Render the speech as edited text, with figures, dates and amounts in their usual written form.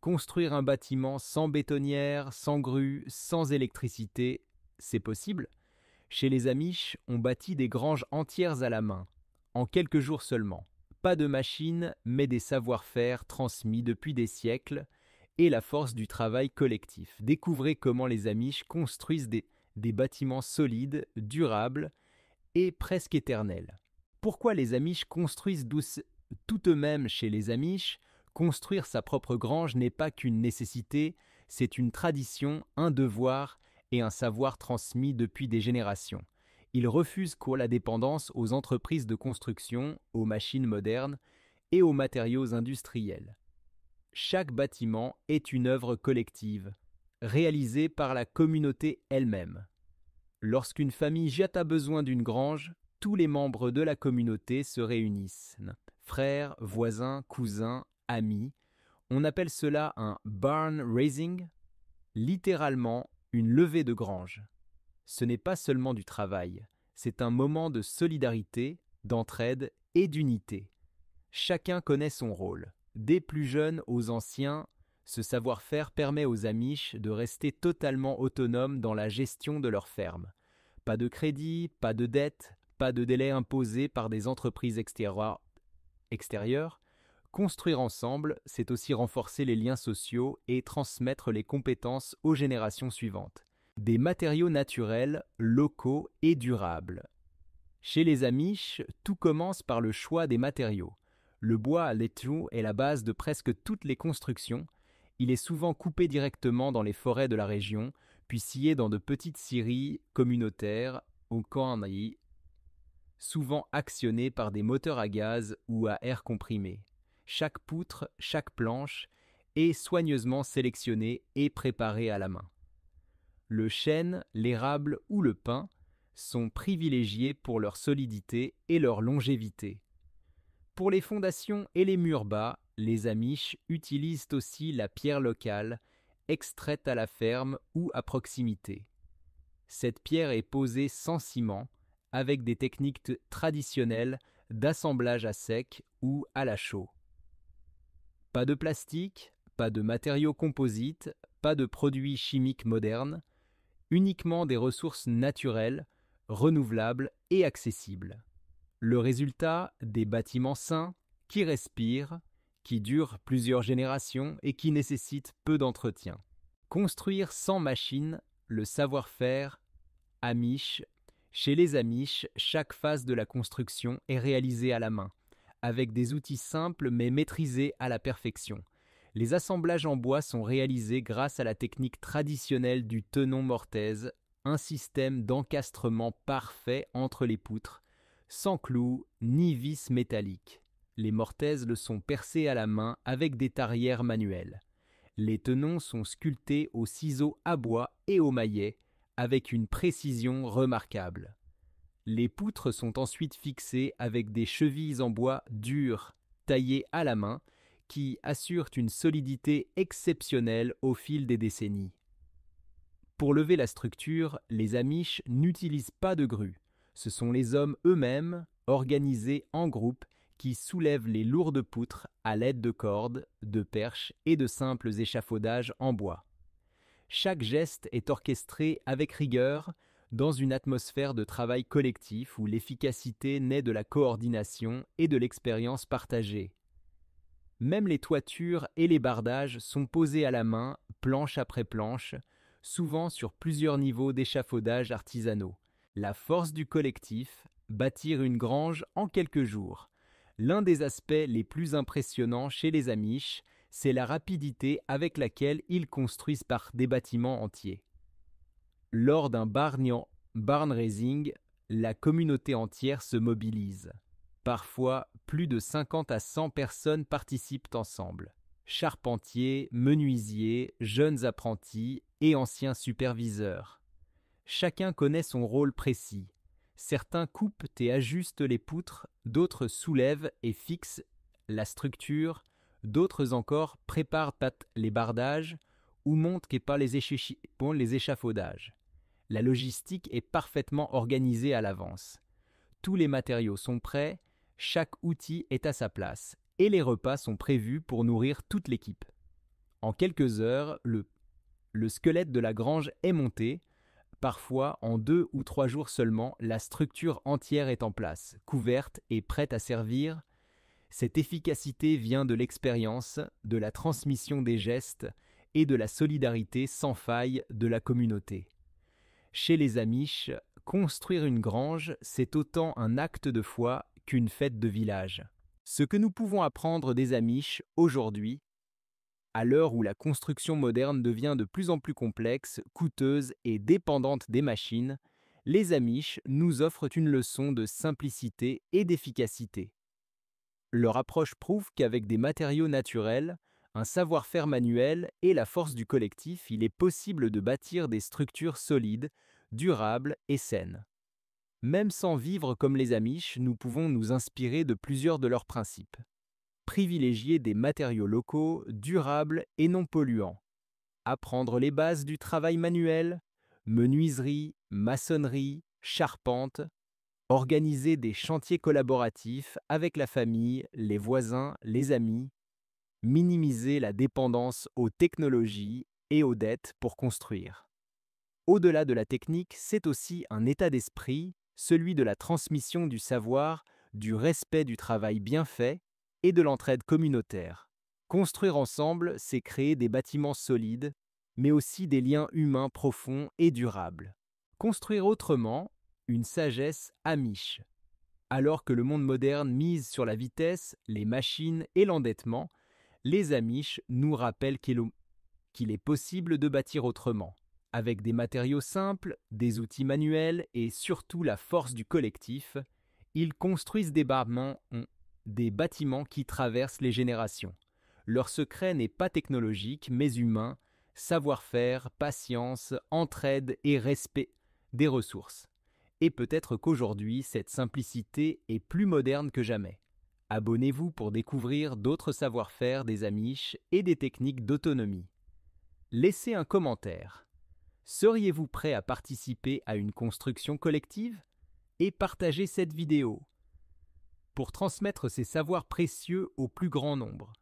Construire un bâtiment sans bétonnière, sans grue, sans électricité, c'est possible? Chez les Amish, on bâtit des granges entières à la main, en quelques jours seulement. Pas de machines, mais des savoir-faire transmis depuis des siècles et la force du travail collectif. Découvrez comment les Amish construisent des bâtiments solides, durables et presque éternels. Pourquoi les Amish construisent tout eux-mêmes chez les Amish? Construire sa propre grange n'est pas qu'une nécessité, c'est une tradition, un devoir et un savoir transmis depuis des générations. Ils refusent la dépendance aux entreprises de construction, aux machines modernes et aux matériaux industriels. Chaque bâtiment est une œuvre collective, réalisée par la communauté elle-même. Lorsqu'une famille jette à besoin d'une grange, tous les membres de la communauté se réunissent. Frères, voisins, cousins, amis. On appelle cela un barn raising, littéralement une levée de grange. Ce n'est pas seulement du travail, c'est un moment de solidarité, d'entraide et d'unité. Chacun connaît son rôle. Des plus jeunes aux anciens, ce savoir-faire permet aux Amish de rester totalement autonomes dans la gestion de leur ferme. Pas de crédit, pas de dette, pas de délai imposé par des entreprises extérieures. Construire ensemble, c'est aussi renforcer les liens sociaux et transmettre les compétences aux générations suivantes. Des matériaux naturels, locaux et durables. Chez les Amish, tout commence par le choix des matériaux. Le bois à laiteau est la base de presque toutes les constructions. Il est souvent coupé directement dans les forêts de la région, puis scié dans de petites scieries communautaires aux corneilles, souvent actionnées par des moteurs à gaz ou à air comprimé. Chaque poutre, chaque planche est soigneusement sélectionnée et préparée à la main. Le chêne, l'érable ou le pin sont privilégiés pour leur solidité et leur longévité. Pour les fondations et les murs bas, les Amish utilisent aussi la pierre locale, extraite à la ferme ou à proximité. Cette pierre est posée sans ciment, avec des techniques traditionnelles d'assemblage à sec ou à la chaux. Pas de plastique, pas de matériaux composites, pas de produits chimiques modernes, uniquement des ressources naturelles, renouvelables et accessibles. Le résultat, des bâtiments sains, qui respirent, qui durent plusieurs générations et qui nécessitent peu d'entretien. Construire sans machine, le savoir-faire Amish. Chez les Amish, chaque phase de la construction est réalisée à la main, avec des outils simples mais maîtrisés à la perfection. Les assemblages en bois sont réalisés grâce à la technique traditionnelle du tenon mortaise, un système d'encastrement parfait entre les poutres, sans clous ni vis métalliques. Les mortaises le sont percées à la main avec des tarières manuelles. Les tenons sont sculptés au ciseau à bois et au maillet, avec une précision remarquable. Les poutres sont ensuite fixées avec des chevilles en bois dur, taillées à la main, qui assurent une solidité exceptionnelle au fil des décennies. Pour lever la structure, les Amish n'utilisent pas de grue. Ce sont les hommes eux-mêmes, organisés en groupe, qui soulèvent les lourdes poutres à l'aide de cordes, de perches et de simples échafaudages en bois. Chaque geste est orchestré avec rigueur, dans une atmosphère de travail collectif où l'efficacité naît de la coordination et de l'expérience partagée. Même les toitures et les bardages sont posés à la main, planche après planche, souvent sur plusieurs niveaux d'échafaudage artisanaux. La force du collectif, bâtir une grange en quelques jours. L'un des aspects les plus impressionnants chez les Amish, c'est la rapidité avec laquelle ils construisent des bâtiments entiers. Lors d'un barn raising, la communauté entière se mobilise. Parfois, plus de 50 à 100 personnes participent ensemble. Charpentiers, menuisiers, jeunes apprentis et anciens superviseurs. Chacun connaît son rôle précis. Certains coupent et ajustent les poutres, d'autres soulèvent et fixent la structure, d'autres encore préparent les bardages ou montent les échafaudages. La logistique est parfaitement organisée à l'avance. Tous les matériaux sont prêts, chaque outil est à sa place et les repas sont prévus pour nourrir toute l'équipe. En quelques heures, le squelette de la grange est monté. Parfois, en 2 ou 3 jours seulement, la structure entière est en place, couverte et prête à servir. Cette efficacité vient de l'expérience, de la transmission des gestes et de la solidarité sans faille de la communauté. Chez les Amish, construire une grange, c'est autant un acte de foi qu'une fête de village. Ce que nous pouvons apprendre des Amish aujourd'hui, à l'heure où la construction moderne devient de plus en plus complexe, coûteuse et dépendante des machines, les Amish nous offrent une leçon de simplicité et d'efficacité. Leur approche prouve qu'avec des matériaux naturels, un savoir-faire manuel et la force du collectif, il est possible de bâtir des structures solides, durables et saines. Même sans vivre comme les Amish, nous pouvons nous inspirer de plusieurs de leurs principes. Privilégier des matériaux locaux, durables et non polluants. Apprendre les bases du travail manuel, menuiserie, maçonnerie, charpente. Organiser des chantiers collaboratifs avec la famille, les voisins, les amis. Minimiser la dépendance aux technologies et aux dettes pour construire. Au-delà de la technique, c'est aussi un état d'esprit, celui de la transmission du savoir, du respect du travail bien fait et de l'entraide communautaire. Construire ensemble, c'est créer des bâtiments solides, mais aussi des liens humains profonds et durables. Construire autrement, une sagesse amish. Alors que le monde moderne mise sur la vitesse, les machines et l'endettement, les Amish nous rappellent qu'il est possible de bâtir autrement, avec des matériaux simples, des outils manuels et surtout la force du collectif. Ils construisent des bâtiments qui traversent les générations. Leur secret n'est pas technologique, mais humain, savoir-faire, patience, entraide et respect des ressources. Et peut-être qu'aujourd'hui, cette simplicité est plus moderne que jamais. Abonnez-vous pour découvrir d'autres savoir-faire des Amish et des techniques d'autonomie. Laissez un commentaire. Seriez-vous prêt à participer à une construction collective? Et partagez cette vidéo pour transmettre ces savoirs précieux au plus grand nombre.